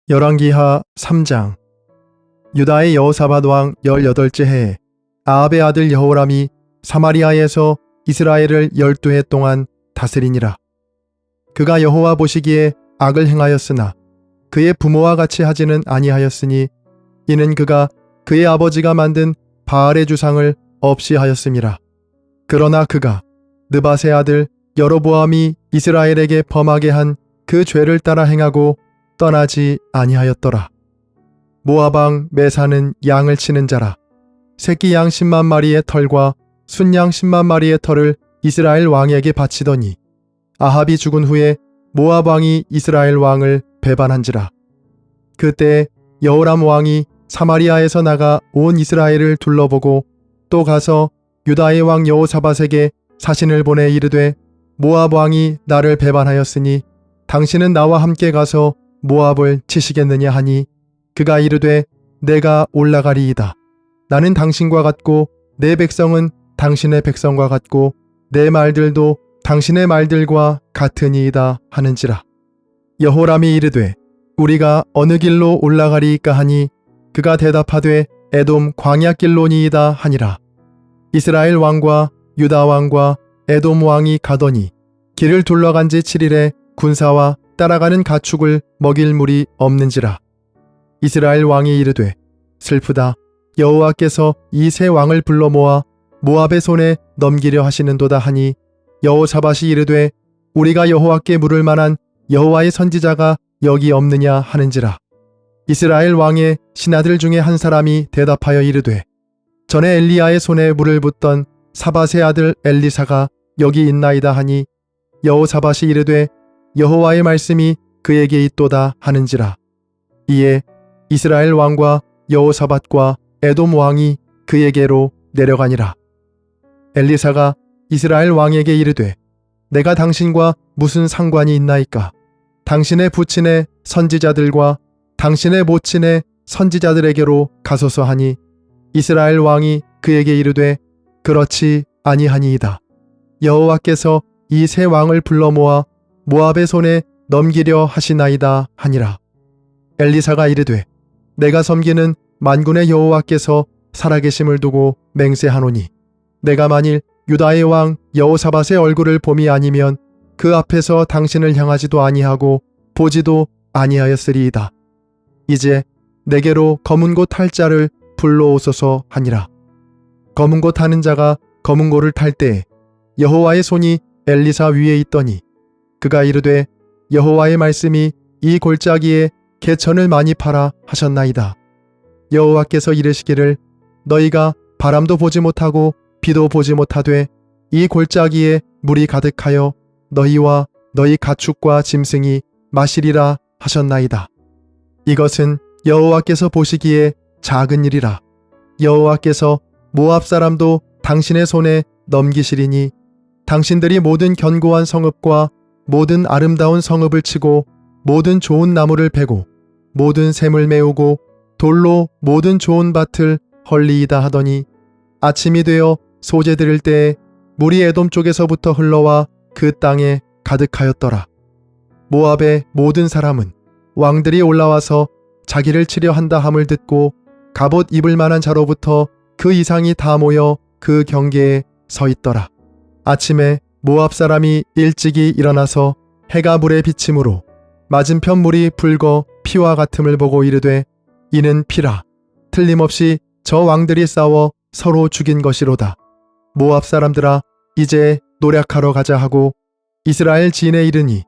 열왕기하 3장. 유다의 여호사밧 왕 18째 해에 아합의 아들 여호람이 사마리아에서 이스라엘을 12해 동안 다스리니라. 그가 여호와 보시기에 악을 행하였으나 그의 부모와 같이 하지는 아니하였으니 이는 그가 그의 아버지가 만든 바알의 주상을 없이 하였음이라. 그러나 그가 느밧의 아들 여로보암이 이스라엘에게 범하게 한 그 죄를 따라 행하고 떠나지 아니하였더라. 모압 왕 메사는 양을 치는 자라. 새끼 양 10만 마리의 털과 순양 10만 마리의 털을 이스라엘 왕에게 바치더니 아합이 죽은 후에 모압 왕이 이스라엘 왕을 배반한지라. 그때 여호람 왕이 사마리아에서 나가 온 이스라엘을 둘러보고 또 가서 유다의 왕 여호사밧에게 사신을 보내 이르되 모압 왕이 나를 배반하였으니 당신은 나와 함께 가서 모압을 치시겠느냐 하니 그가 이르되 내가 올라가리이다. 나는 당신과 같고 내 백성은 당신의 백성과 같고 내 말들도 당신의 말들과 같으니이다 하는지라. 여호람이 이르되 우리가 어느 길로 올라가리이까 하니 그가 대답하되 에돔 광야길로니이다 하니라. 이스라엘 왕과 유다 왕과 에돔 왕이 가더니 길을 둘러간 지 7일에 군사와 따라가는 가축을 먹일 물이 없는지라. 이스라엘 왕이 이르되 슬프다. 여호와께서 이 세 왕을 불러 모아 모압의 손에 넘기려 하시는도다 하니 여호사밧이 이르되 우리가 여호와께 물을 만한 여호와의 선지자가 여기 없느냐 하는지라. 이스라엘 왕의 신하들 중에 한 사람이 대답하여 이르되 전에 엘리야의 손에 물을 붓던 사밧의 아들 엘리사가 여기 있나이다 하니 여호사밧이 이르되 여호와의 말씀이 그에게 있도다 하는지라. 이에 이스라엘 왕과 여호사밧과 에돔 왕이 그에게로 내려가니라. 엘리사가 이스라엘 왕에게 이르되 내가 당신과 무슨 상관이 있나이까? 당신의 부친의 선지자들과 당신의 모친의 선지자들에게로 가소서 하니 이스라엘 왕이 그에게 이르되 그렇지 아니하니이다. 여호와께서 이 세 왕을 불러 모아 모압의 손에 넘기려 하시나이다 하니라. 엘리사가 이르되 내가 섬기는 만군의 여호와께서 살아계심을 두고 맹세하노니 내가 만일 유다의 왕 여호사밧의 얼굴을 봄이 아니면 그 앞에서 당신을 향하지도 아니하고 보지도 아니하였으리이다. 이제 내게로 검은 고 탈 자를 불러오소서 하니라. 검은 고 타는 자가 검은 고를 탈 때에 여호와의 손이 엘리사 위에 있더니 그가 이르되 여호와의 말씀이 이 골짜기에 개천을 많이 팔아 하셨나이다. 여호와께서 이르시기를 너희가 바람도 보지 못하고 비도 보지 못하되 이 골짜기에 물이 가득하여 너희와 너희 가축과 짐승이 마시리라 하셨나이다. 이것은 여호와께서 보시기에 작은 일이라. 여호와께서 모압 사람도 당신의 손에 넘기시리니 당신들이 모든 견고한 성읍과 모든 아름다운 성읍을 치고 모든 좋은 나무를 베고 모든 샘을 메우고 돌로 모든 좋은 밭을 헐리이다 하더니 아침이 되어 소재 들을 때에 물이 에돔 쪽에서부터 흘러와 그 땅에 가득하였더라. 모압의 모든 사람은 왕들이 올라와서 자기를 치려 한다 함을 듣고 갑옷 입을 만한 자로부터 그 이상이 다 모여 그 경계에 서 있더라. 아침에 모압 사람이 일찍이 일어나서 해가 물에 비침으로 맞은편 물이 붉어 피와 같음을 보고 이르되 이는 피라. 틀림없이 저 왕들이 싸워 서로 죽인 것이로다. 모압 사람들아 이제 노략하러 가자 하고 이스라엘 진에 이르니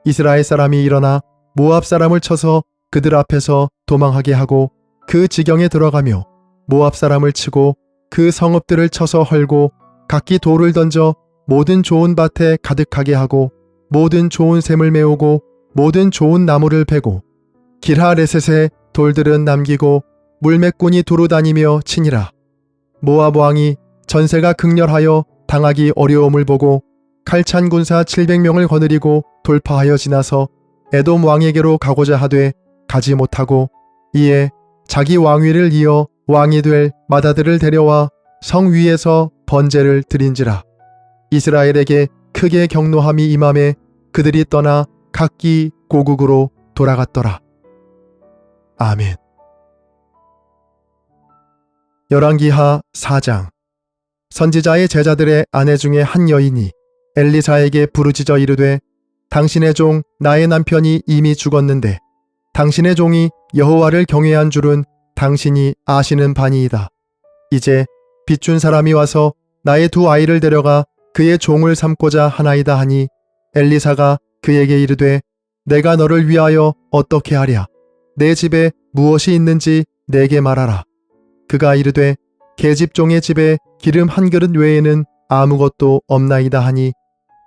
이스라엘 사람이 일어나 모압 사람을 쳐서 그들 앞에서 도망하게 하고 그 지경에 들어가며 모압 사람을 치고 그 성읍들을 쳐서 헐고 각기 돌을 던져 모든 좋은 밭에 가득하게 하고 모든 좋은 샘을 메우고 모든 좋은 나무를 베고 길하레셋의 돌들은 남기고 물매꾼이 두루 다니며 치니라. 모압 왕이 전세가 극렬하여 당하기 어려움을 보고 칼찬 군사 700명을 거느리고 돌파하여 지나서 에돔 왕에게로 가고자 하되 가지 못하고 이에 자기 왕위를 이어 왕이 될 맏아들을 데려와 성 위에서 번제를 드린지라. 이스라엘에게 크게 경노함이 임함에 그들이 떠나 각기 고국으로 돌아갔더라. 아멘. 열왕기하 4장. 선지자의 제자들의 아내 중에 한 여인이 엘리사에게 부르짖어 이르되 당신의 종 나의 남편이 이미 죽었는데 당신의 종이 여호와를 경외한 줄은 당신이 아시는 바니이다. 이제 빚준 사람이 와서 나의 두 아이를 데려가 그의 종을 삼고자 하나이다 하니 엘리사가 그에게 이르되 내가 너를 위하여 어떻게 하랴? 내 집에 무엇이 있는지 내게 말하라. 그가 이르되 계집종의 집에 기름 한 그릇 외에는 아무것도 없나이다 하니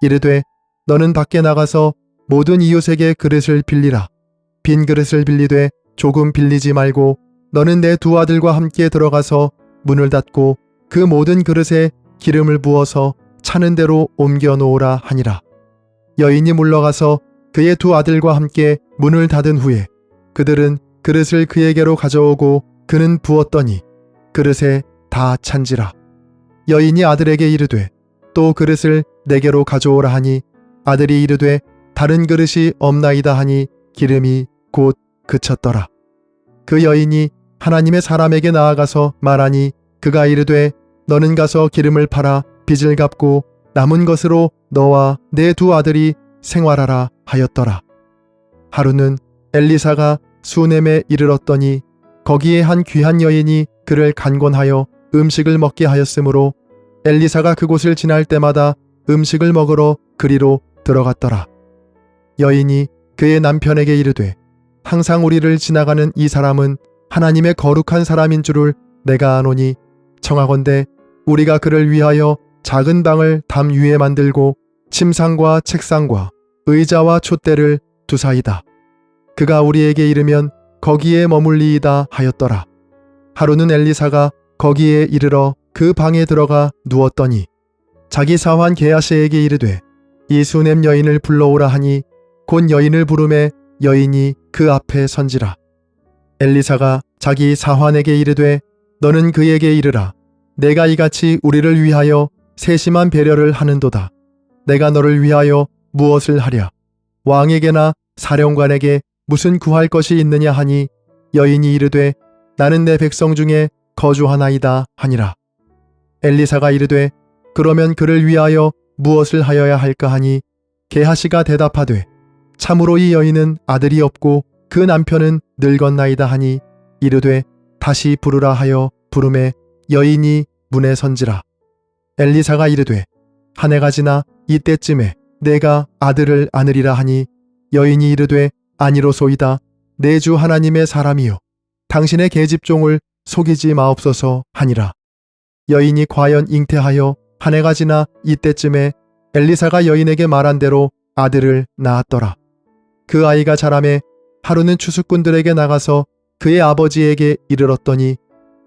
이르되 너는 밖에 나가서 모든 이웃에게 그릇을 빌리라. 빈 그릇을 빌리되 조금 빌리지 말고 너는 내 두 아들과 함께 들어가서 문을 닫고 그 모든 그릇에 기름을 부어서 차는 대로 옮겨 놓으라 하니라. 여인이 물러가서 그의 두 아들과 함께 문을 닫은 후에 그들은 그릇을 그에게로 가져오고 그는 부었더니 그릇에 다 찬지라. 여인이 아들에게 이르되 또 그릇을 내게로 가져오라 하니 아들이 이르되 다른 그릇이 없나이다 하니 기름이 곧 그쳤더라. 그 여인이 하나님의 사람에게 나아가서 말하니 그가 이르되 너는 가서 기름을 팔아 빚을 갚고 남은 것으로 너와 내 두 아들이 생활하라 하였더라. 하루는 엘리사가 수넴에 이르렀더니 거기에 한 귀한 여인이 그를 간곤하여 음식을 먹게 하였으므로 엘리사가 그곳을 지날 때마다 음식을 먹으러 그리로 들어갔더라. 여인이 그의 남편에게 이르되 항상 우리를 지나가는 이 사람은 하나님의 거룩한 사람인 줄을 내가 아노니 청하건대 우리가 그를 위하여 작은 방을 담 위에 만들고 침상과 책상과 의자와 촛대를 두사이다. 그가 우리에게 이르면 거기에 머물리이다 하였더라. 하루는 엘리사가 거기에 이르러 그 방에 들어가 누웠더니 자기 사환 게하시에게 이르되 이 수넴 여인을 불러오라 하니 곧 여인을 부르매 여인이 그 앞에 선지라. 엘리사가 자기 사환에게 이르되 너는 그에게 이르라. 내가 이같이 우리를 위하여 세심한 배려를 하는도다. 내가 너를 위하여 무엇을 하랴? 왕에게나 사령관에게 무슨 구할 것이 있느냐 하니 여인이 이르되 나는 내 백성 중에 거주하나이다 하니라. 엘리사가 이르되 그러면 그를 위하여 무엇을 하여야 할까 하니 게하시가 대답하되 참으로 이 여인은 아들이 없고 그 남편은 늙었나이다 하니 이르되 다시 부르라 하여 부르매 여인이 문에 선지라. 엘리사가 이르되 한 해가 지나 이때쯤에 내가 아들을 안으리라 하니 여인이 이르되 아니로소이다. 내 주 하나님의 사람이요 당신의 계집종을 속이지 마옵소서 하니라. 여인이 과연 잉태하여 한 해가 지나 이때쯤에 엘리사가 여인에게 말한 대로 아들을 낳았더라. 그 아이가 자라매 하루는 추수꾼들에게 나가서 그의 아버지에게 이르렀더니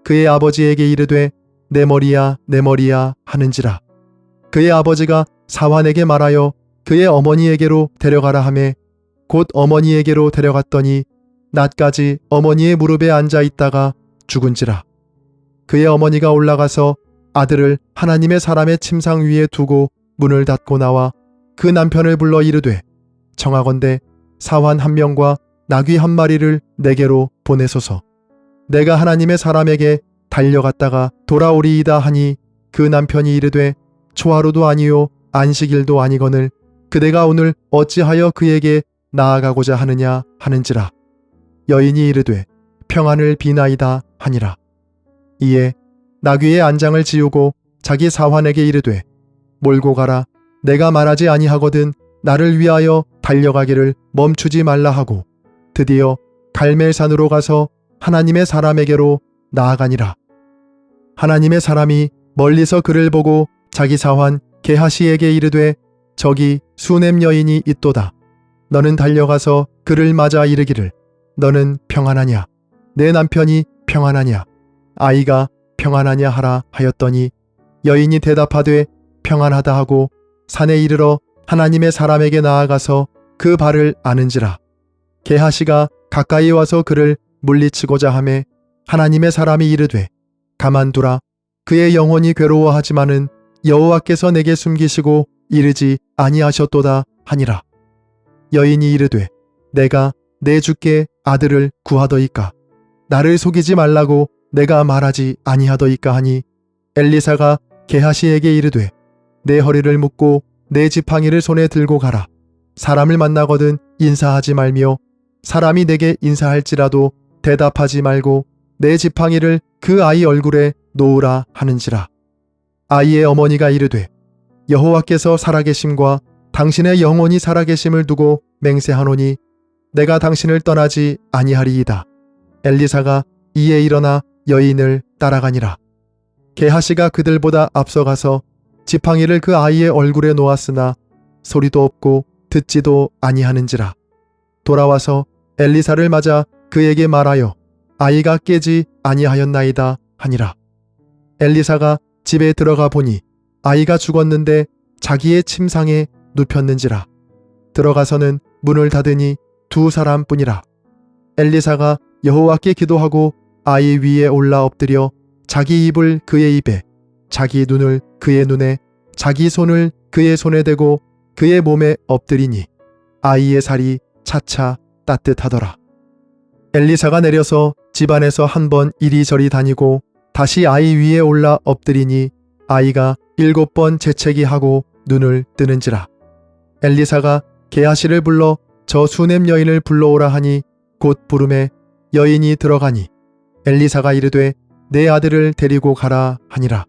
그의 아버지에게 이르되 내 머리야 내 머리야 하는지라. 그의 아버지가 사환에게 말하여 그의 어머니에게로 데려가라 하매 곧 어머니에게로 데려갔더니 낮까지 어머니의 무릎에 앉아 있다가 죽은지라. 그의 어머니가 올라가서 아들을 하나님의 사람의 침상 위에 두고 문을 닫고 나와 그 남편을 불러 이르되 청하건대 사환 한 명과 나귀 한 마리를 내게로 보내소서. 내가 하나님의 사람에게 달려갔다가 돌아오리이다 하니 그 남편이 이르되 초하루도 아니요 안식일도 아니거늘 그대가 오늘 어찌하여 그에게 나아가고자 하느냐 하는지라. 여인이 이르되 평안을 비나이다 하니라. 이에 나귀의 안장을 지우고 자기 사환에게 이르되 몰고 가라. 내가 말하지 아니하거든 나를 위하여 달려가기를 멈추지 말라 하고 드디어 갈멜산으로 가서 하나님의 사람에게로 나아가니라. 하나님의 사람이 멀리서 그를 보고 자기 사환 게하시에게 이르되 저기 수넴 여인이 있도다. 너는 달려가서 그를 맞아 이르기를 너는 평안하냐? 내 남편이 평안하냐? 아이가 평안하냐 하라 하였더니 여인이 대답하되 평안하다 하고 산에 이르러 하나님의 사람에게 나아가서 그 발을 아는지라. 게하시가 가까이 와서 그를 물리치고자 하매 하나님의 사람이 이르되 가만두라. 그의 영혼이 괴로워하지만은 여호와께서 내게 숨기시고 이르지 아니하셨도다 하니라. 여인이 이르되 내가 내 주께 아들을 구하더이까. 나를 속이지 말라고 내가 말하지 아니하더이까 하니 엘리사가 게하시에게 이르되 내 허리를 묶고 내 지팡이를 손에 들고 가라. 사람을 만나거든 인사하지 말며 사람이 내게 인사할지라도 대답하지 말고 내 지팡이를 그 아이 얼굴에 놓으라 하는지라. 아이의 어머니가 이르되 여호와께서 살아계심과 당신의 영혼이 살아계심을 두고 맹세하노니 내가 당신을 떠나지 아니하리이다. 엘리사가 이에 일어나 여인을 따라가니라. 게하시가 그들보다 앞서가서 지팡이를 그 아이의 얼굴에 놓았으나 소리도 없고 듣지도 아니하는지라. 돌아와서 엘리사를 맞아 그에게 말하여 아이가 깨지 아니하였나이다 하니라. 엘리사가 집에 들어가 보니 아이가 죽었는데 자기의 침상에 눕혔는지라. 들어가서는 문을 닫으니 두 사람뿐이라. 엘리사가 여호와께 기도하고 아이 위에 올라 엎드려 자기 입을 그의 입에, 자기 눈을 그의 눈에, 자기 손을 그의 손에 대고 그의 몸에 엎드리니 아이의 살이 차차 따뜻하더라. 엘리사가 내려서 집안에서 한 번 이리저리 다니고 다시 아이 위에 올라 엎드리니 아이가 7번 재채기하고 눈을 뜨는지라. 엘리사가 게하시를 불러 저 수넴 여인을 불러오라 하니 곧 부름에 여인이 들어가니 엘리사가 이르되 내 아들을 데리고 가라 하니라.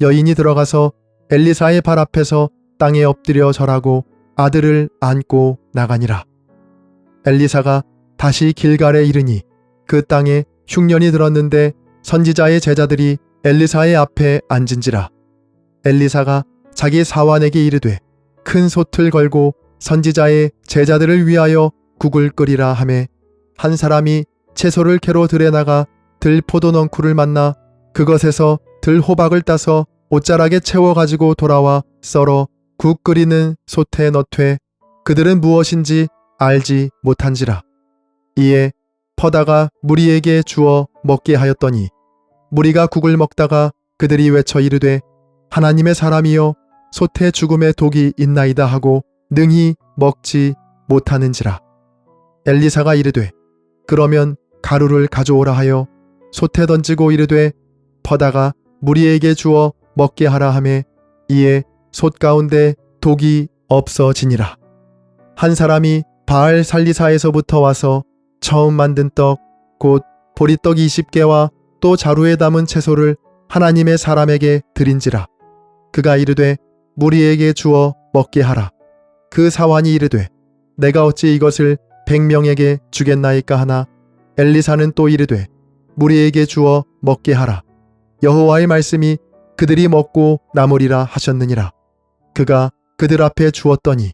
여인이 들어가서 엘리사의 발 앞에서 땅에 엎드려 절하고 아들을 안고 나가니라. 엘리사가 다시 길갈에 이르니 그 땅에 흉년이 들었는데 선지자의 제자들이 엘리사의 앞에 앉은지라. 엘리사가 자기 사환에게 이르되 큰 솥을 걸고 선지자의 제자들을 위하여 국을 끓이라 하매 한 사람이 채소를 캐러 들에 나가 들 포도넝쿨을 만나 그것에서 들 호박을 따서 옷자락에 채워 가지고 돌아와 썰어 국 끓이는 솥에 넣되 그들은 무엇인지 알지 못한지라. 이에 퍼다가 무리에게 주어 먹게 하였더니 무리가 국을 먹다가 그들이 외쳐 이르되 하나님의 사람이여 솥에 죽음의 독이 있나이다 하고 능히 먹지 못하는지라. 엘리사가 이르되 그러면 가루를 가져오라 하여 솥에 던지고 이르되 퍼다가 무리에게 주어 먹게 하라 하매 이에 솥 가운데 독이 없어지니라. 한 사람이 바알 살리사에서부터 와서 처음 만든 떡 곧 보리떡 20개와 또 자루에 담은 채소를 하나님의 사람에게 드린지라. 그가 이르되 무리에게 주어 먹게 하라. 그 사환이 이르되 내가 어찌 이것을 100명에게 주겠나이까 하나 엘리사는 또 이르되 무리에게 주어 먹게 하라. 여호와의 말씀이 그들이 먹고 남으리라 하셨느니라. 그가 그들 앞에 주었더니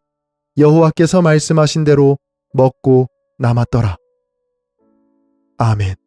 여호와께서 말씀하신 대로 먹고 남았더라. 아멘.